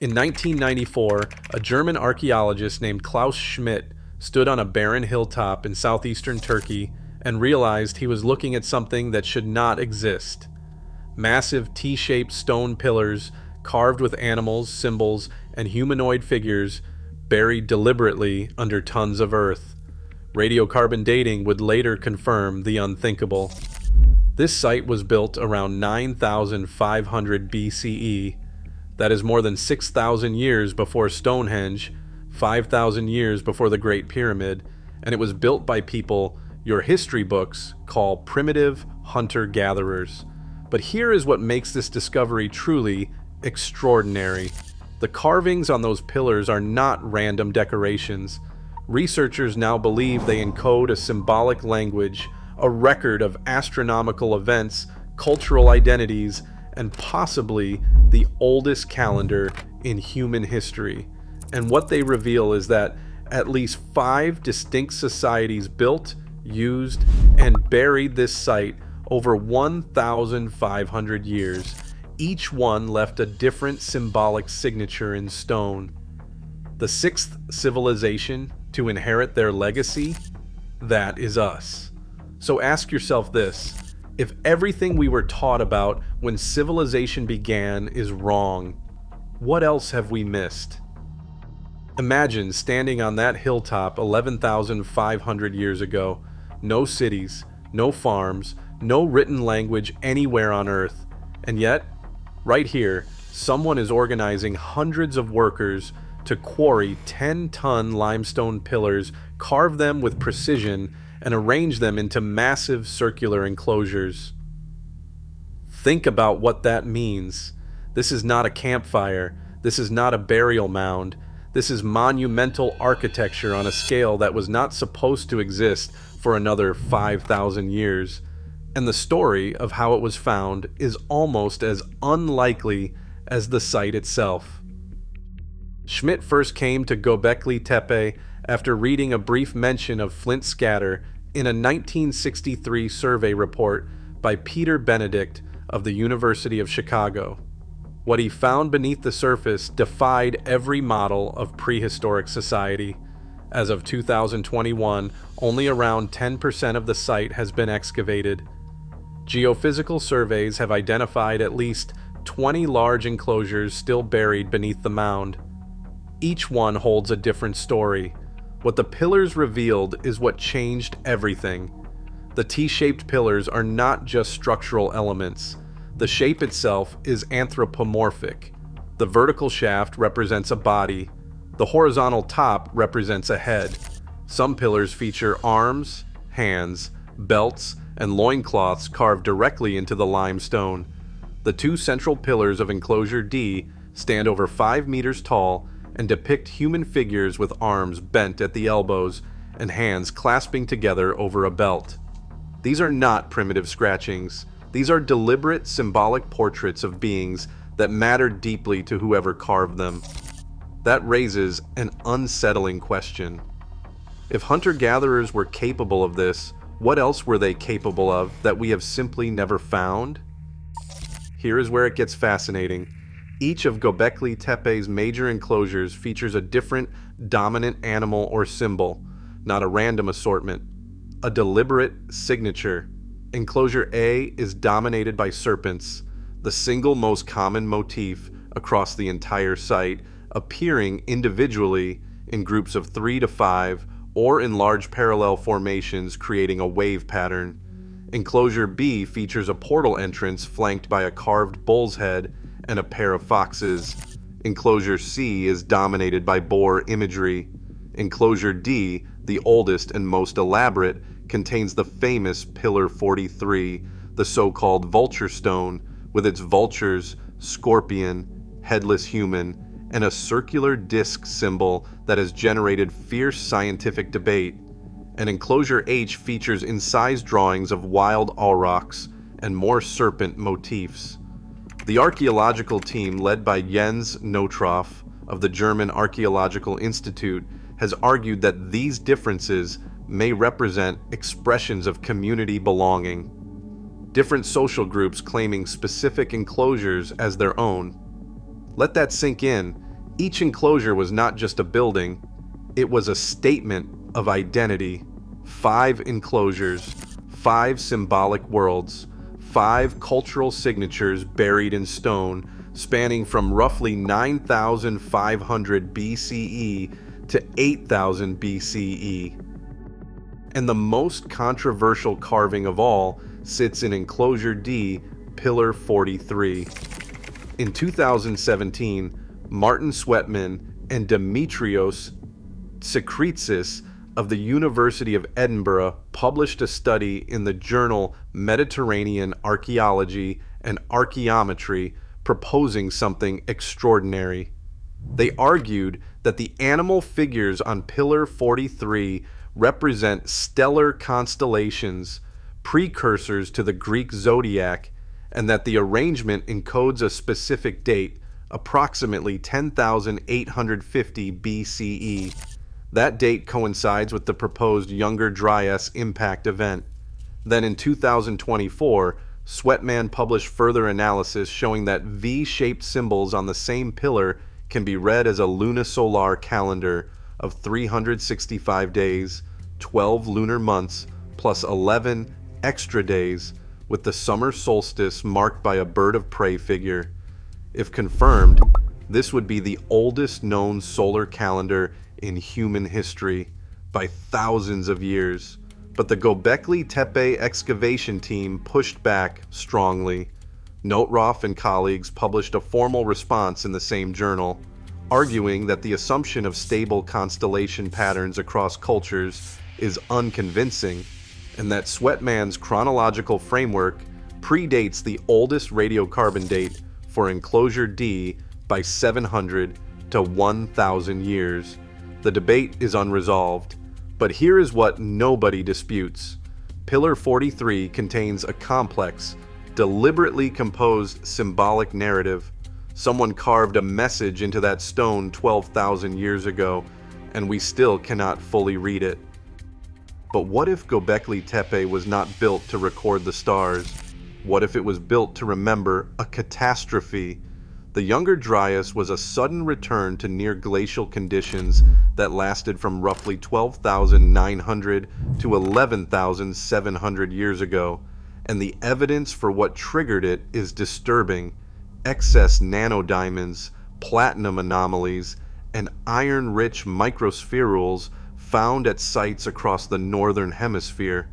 In 1994, a German archaeologist named Klaus Schmidt stood on a barren hilltop in southeastern Turkey and realized he was looking at something that should not exist. Massive T-shaped stone pillars carved with animals, symbols, and humanoid figures buried deliberately under tons of earth. Radiocarbon dating would later confirm the unthinkable. This site was built around 9,500 BCE. That is more than 6,000 years before Stonehenge, 5,000 years before the Great Pyramid, and it was built by people your history books call primitive hunter-gatherers. But here is what makes this discovery truly extraordinary. The carvings on those pillars are not random decorations. Researchers now believe they encode a symbolic language, a record of astronomical events, cultural identities, and possibly the oldest calendar in human history. And what they reveal is that at least 5 distinct societies built, used, and buried this site over 1,500 years. Each one left a different symbolic signature in stone. The 6th civilization to inherit their legacy, that is us. So ask yourself this: if everything we were taught about when civilization began is wrong, what else have we missed? Imagine standing on that hilltop 11,500 years ago. No cities, no farms, no written language anywhere on Earth. And yet, right here, someone is organizing hundreds of workers to quarry 10-ton limestone pillars, carve them with precision, and arrange them into massive circular enclosures. Think about what that means. This is not a campfire. This is not a burial mound. This is monumental architecture on a scale that was not supposed to exist for another 5,000 years. And the story of how it was found is almost as unlikely as the site itself. Schmidt first came to Göbekli Tepe after reading a brief mention of flint scatter in a 1963 survey report by Peter Benedict of the University of Chicago. What he found beneath the surface defied every model of prehistoric society. As of 2021, only around 10% of the site has been excavated. Geophysical surveys have identified at least 20 large enclosures still buried beneath the mound. Each one holds a different story. What the pillars revealed is what changed everything. The T-shaped pillars are not just structural elements. The shape itself is anthropomorphic. The vertical shaft represents a body. The horizontal top represents a head. Some pillars feature arms, hands, belts, and loincloths carved directly into the limestone. The 2 central pillars of enclosure D stand over 5 meters tall and depict human figures with arms bent at the elbows and hands clasping together over a belt. These are not primitive scratchings. These are deliberate symbolic portraits of beings that mattered deeply to whoever carved them. That raises an unsettling question. If hunter-gatherers were capable of this, what else were they capable of that we have simply never found? Here is where it gets fascinating. Each of Göbekli Tepe's major enclosures features a different dominant animal or symbol, not a random assortment, a deliberate signature. Enclosure A is dominated by serpents, the single most common motif across the entire site, appearing individually in groups of 3 to 5 or in large parallel formations creating a wave pattern. Enclosure B features a portal entrance flanked by a carved bull's head and a pair of foxes. Enclosure C is dominated by boar imagery. Enclosure D, the oldest and most elaborate, contains the famous Pillar 43, the so-called vulture stone, with its vultures, scorpion, headless human, and a circular disc symbol that has generated fierce scientific debate. And Enclosure H features incised drawings of wild aurochs and more serpent motifs. The archaeological team, led by Jens Notroff of the German Archaeological Institute, has argued that these differences may represent expressions of community belonging. Different social groups claiming specific enclosures as their own. Let that sink in. Each enclosure was not just a building, it was a statement of identity. 5 enclosures, 5 symbolic worlds, 5 cultural signatures buried in stone, spanning from roughly 9,500 BCE to 8,000 BCE. And the most controversial carving of all sits in Enclosure D, Pillar 43. In 2017, Martin Sweatman and Demetrios Tsikritsis of the University of Edinburgh published a study in the journal Mediterranean Archaeology and Archaeometry proposing something extraordinary. They argued that the animal figures on Pillar 43 represent stellar constellations, precursors to the Greek zodiac, and that the arrangement encodes a specific date, approximately 10,850 BCE. That date coincides with the proposed Younger Dryas impact event. Then in 2024, Sweatman published further analysis showing that V-shaped symbols on the same pillar can be read as a lunisolar calendar of 365 days, 12 lunar months, plus 11 extra days, with the summer solstice marked by a bird of prey figure. If confirmed, this would be the oldest known solar calendar in human history by thousands of years. But the Göbekli Tepe excavation team pushed back strongly. Notroff and colleagues published a formal response in the same journal, arguing that the assumption of stable constellation patterns across cultures is unconvincing, and that Sweatman's chronological framework predates the oldest radiocarbon date for Enclosure D by 700 to 1,000 years. The debate is unresolved, but here is what nobody disputes. Pillar 43 contains a complex, deliberately composed symbolic narrative. Someone carved a message into that stone 12,000 years ago, and we still cannot fully read it. But what if Göbekli Tepe was not built to record the stars? What if it was built to remember a catastrophe? The Younger Dryas was a sudden return to near glacial conditions that lasted from roughly 12,900 to 11,700 years ago, and the evidence for what triggered it is disturbing. Excess nanodiamonds, platinum anomalies, and iron-rich microspherules found at sites across the northern hemisphere.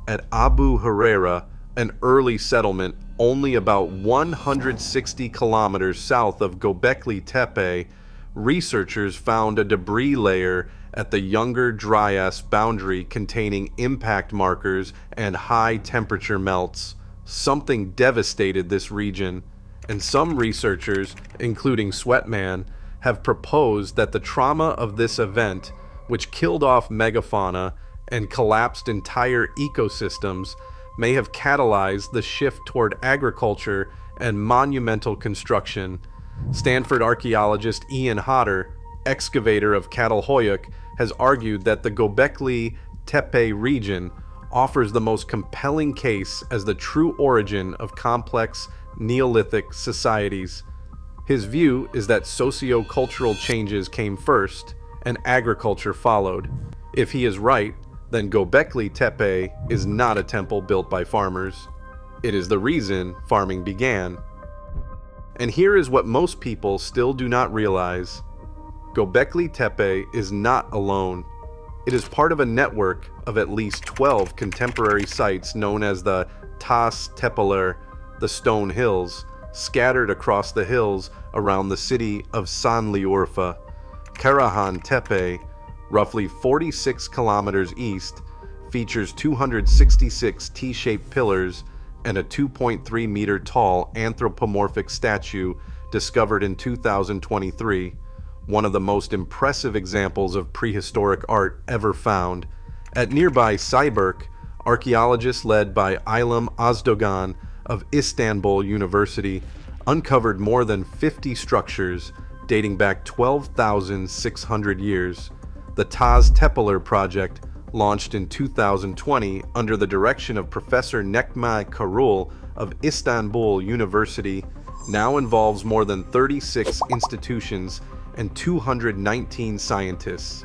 At Abu Huraira, an early settlement only about 160 kilometers south of Göbekli Tepe, researchers found a debris layer at the Younger Dryas boundary containing impact markers and high temperature melts. Something devastated this region, and some researchers, including Sweatman, have proposed that the trauma of this event, which killed off megafauna and collapsed entire ecosystems, may have catalyzed the shift toward agriculture and monumental construction. Stanford archaeologist Ian Hodder, excavator of Catalhoyuk, has argued that the Göbekli Tepe region offers the most compelling case as the true origin of complex Neolithic societies. His view is that socio-cultural changes came first and agriculture followed. If he is right, then Göbekli Tepe is not a temple built by farmers. It is the reason farming began. And here is what most people still do not realize. Göbekli Tepe is not alone. It is part of a network of at least 12 contemporary sites known as the Taş Tepeler, the Stone Hills, scattered across the hills around the city of Şanlıurfa. Karahan Tepe, roughly 46 kilometers east, features 266 T-shaped pillars and a 2.3 meter tall anthropomorphic statue discovered in 2023, one of the most impressive examples of prehistoric art ever found. At nearby Sayburk, archaeologists led by Ilham Özdoğan of Istanbul University uncovered more than 50 structures dating back 12,600 years. The Taş Tepeler Project, launched in 2020 under the direction of Professor Necmi Karul of Istanbul University, now involves more than 36 institutions and 219 scientists.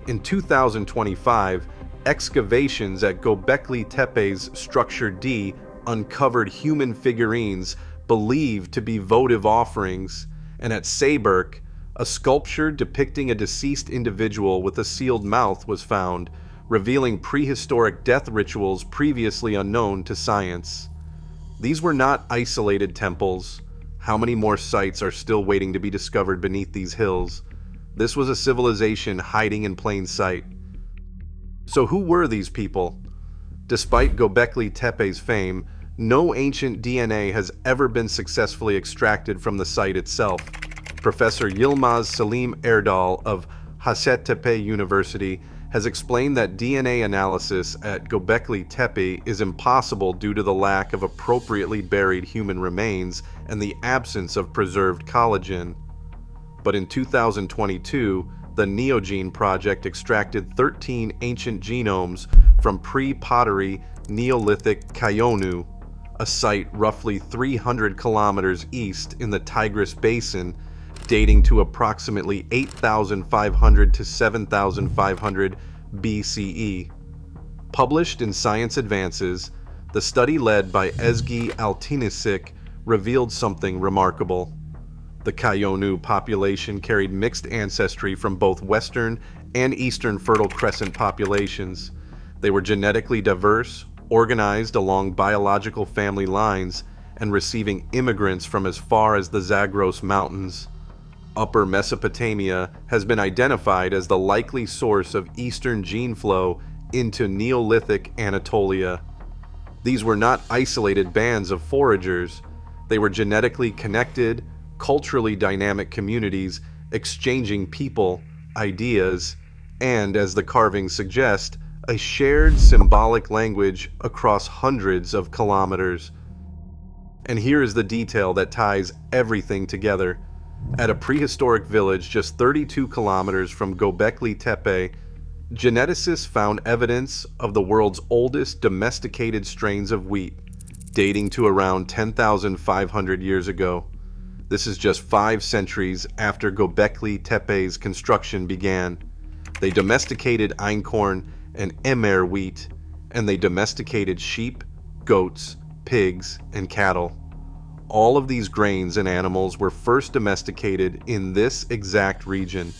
In 2025, excavations at Göbekli Tepe's Structure D uncovered human figurines believed to be votive offerings, and at Sayburk, a sculpture depicting a deceased individual with a sealed mouth was found, revealing prehistoric death rituals previously unknown to science. These were not isolated temples. How many more sites are still waiting to be discovered beneath these hills? This was a civilization hiding in plain sight. So who were these people? Despite Göbekli Tepe's fame, no ancient DNA has ever been successfully extracted from the site itself. Professor Yilmaz Selim Erdal of Hacettepe University has explained that DNA analysis at Göbekli Tepe is impossible due to the lack of appropriately buried human remains and the absence of preserved collagen. But in 2022, the Neogene project extracted 13 ancient genomes from pre-pottery Neolithic Kayonu, a site roughly 300 kilometers east in the Tigris Basin, dating to approximately 8,500 to 7,500 BCE. Published in Science Advances, the study led by Ezgi Altinisic revealed something remarkable. The Kayonu population carried mixed ancestry from both Western and Eastern Fertile Crescent populations. They were genetically diverse, organized along biological family lines, and receiving immigrants from as far as the Zagros Mountains. Upper Mesopotamia has been identified as the likely source of Eastern gene flow into Neolithic Anatolia. These were not isolated bands of foragers. They were genetically connected, culturally dynamic communities exchanging people, ideas, and, as the carvings suggest, a shared symbolic language across hundreds of kilometers. And here is the detail that ties everything together. At a prehistoric village just 32 kilometers from Göbekli Tepe, geneticists found evidence of the world's oldest domesticated strains of wheat, dating to around 10,500 years ago. This is just 5 centuries after Göbekli Tepe's construction began. They domesticated einkorn and emmer wheat, and they domesticated sheep, goats, pigs, and cattle. All of these grains and animals were first domesticated in this exact region.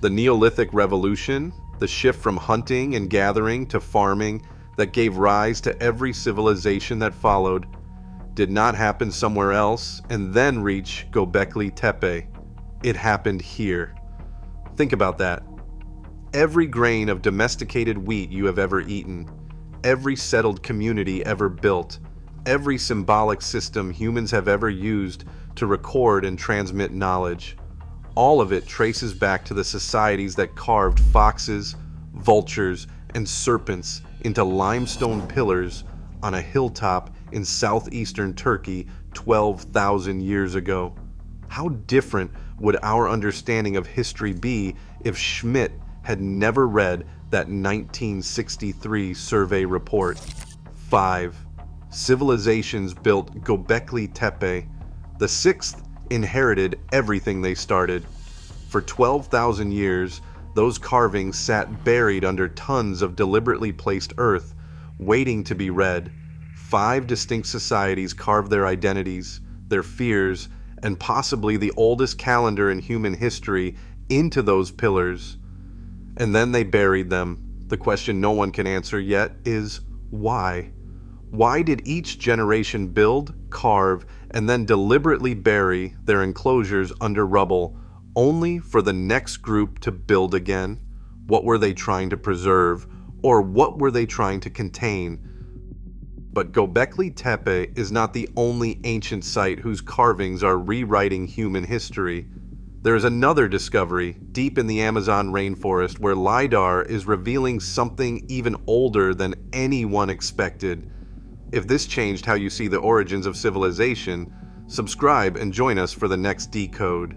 The Neolithic Revolution, the shift from hunting and gathering to farming that gave rise to every civilization that followed, did not happen somewhere else and then reach Göbekli Tepe. It happened here. Think about that. Every grain of domesticated wheat you have ever eaten, every settled community ever built, every symbolic system humans have ever used to record and transmit knowledge, all of it traces back to the societies that carved foxes, vultures, and serpents into limestone pillars on a hilltop in southeastern Turkey 12,000 years ago. How different would our understanding of history be if Schmidt had never read that 1963 survey report? 5. Civilizations built Göbekli Tepe. The 6th inherited everything they started. For 12,000 years, those carvings sat buried under tons of deliberately placed earth, waiting to be read. 5 distinct societies carved their identities, their fears, and possibly the oldest calendar in human history into those pillars. And then they buried them. The question no one can answer yet is why? Why did each generation build, carve, and then deliberately bury their enclosures under rubble, only for the next group to build again? What were they trying to preserve, or what were they trying to contain? But Göbekli Tepe is not the only ancient site whose carvings are rewriting human history. There is another discovery deep in the Amazon rainforest where LiDAR is revealing something even older than anyone expected. If this changed how you see the origins of civilization, subscribe and join us for the next decode.